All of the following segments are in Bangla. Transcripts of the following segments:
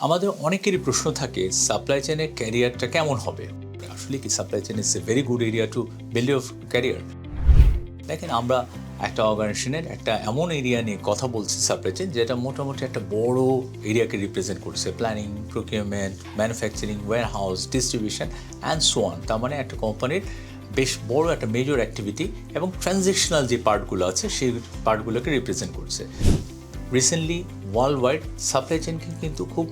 আমাদের অনেকেরই প্রশ্ন থাকে সাপ্লাই চেনের ক্যারিয়ারটা কেমন হবে। আসলে কি supply chain is a very good area to build your career. দেখেন, আমরা একটা অর্গানাইজেশনের একটা এমন এরিয়া নিয়ে কথা বলছি, সাপ্লাই চেন, যেটা মোটামুটি একটা বড় এরিয়াকে রিপ্রেজেন্ট করছে। Planning, procurement, manufacturing, warehouse, distribution and so on. তার মানে একটা কোম্পানির বেশ বড় একটা মেজর অ্যাক্টিভিটি এবং ট্রানজেকশনাল যে পার্টগুলো আছে সেই পার্টগুলোকে রিপ্রেজেন্ট করছে। রিসেন্টলি ওয়ার্ল্ড ওয়াইড সাপ্লাই চেনকে কিন্তু খুব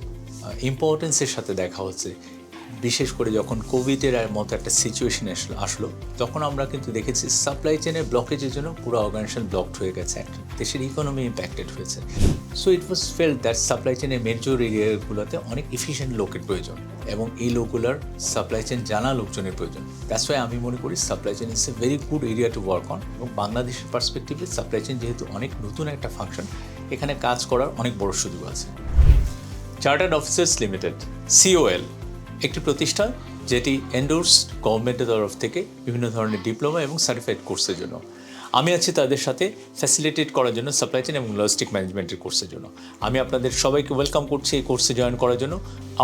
ইম্পর্টেন্সের সাথে দেখা হচ্ছে। বিশেষ করে যখন কোভিডের মতো একটা সিচুয়েশন আসলো, তখন আমরা কিন্তু দেখেছি সাপ্লাই চেনের ব্লকেজের জন্য পুরো অর্গানাইজেশন ব্লকড হয়ে গেছে, একটা দেশের ইকোনমি ইম্প্যাক্টেড হয়েছে। So it was felt that supply চেনের মেজর এরিয়াগুলোতে অনেক এফিশিয়েন্ট লোকের প্রয়োজন এবং এই লোকগুলোর সাপ্লাই চেন জানা লোকজনের প্রয়োজন। দ্যাটস ওয়াই আমি মনে করি supply chain is a very good area to work on. এবং বাংলাদেশের পার্সপেক্টিভে সাপ্লাই চেন যেহেতু অনেক নতুন একটা ফাংশন, এখানে কাজ করার অনেক বড় সুযোগ আছে। চার্টার্ড অফিসার্স লিমিটেড, COL, একটি প্রতিষ্ঠান যেটি এন্ডোর্সড গভর্নমেন্টের তরফ থেকে বিভিন্ন ধরনের ডিপ্লোমা এবং সার্টিফাইড কোর্সের জন্য। আমি আছি তাদের সাথে ফ্যাসিলিটেট করার জন্য সাপ্লাই চেন এবং লজিস্টিক ম্যানেজমেন্টের কোর্সের জন্য। আমি আপনাদের সবাইকে ওয়েলকাম করছি এই কোর্সে জয়েন করার জন্য।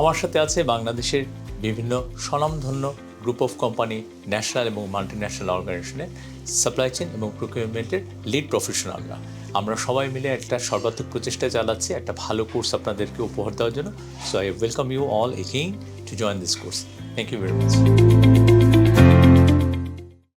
আমার সাথে আছে বাংলাদেশের বিভিন্ন স্বনামধন্য গ্রুপ অফ কোম্পানি, ন্যাশনাল এবং মাল্টিন্যাশনাল অর্গানাইজেশনের সাপ্লাই চেন এবং প্রকিউরমেন্টের লিড প্রফেশনালরা। আমরা সবাই মিলে একটা সর্বাত্মক প্রচেষ্টা চালাচ্ছি একটা ভালো কোর্স আপনাদেরকে উপহার দেওয়ার জন্য। So I welcome you all again to join this course. Thank you very much.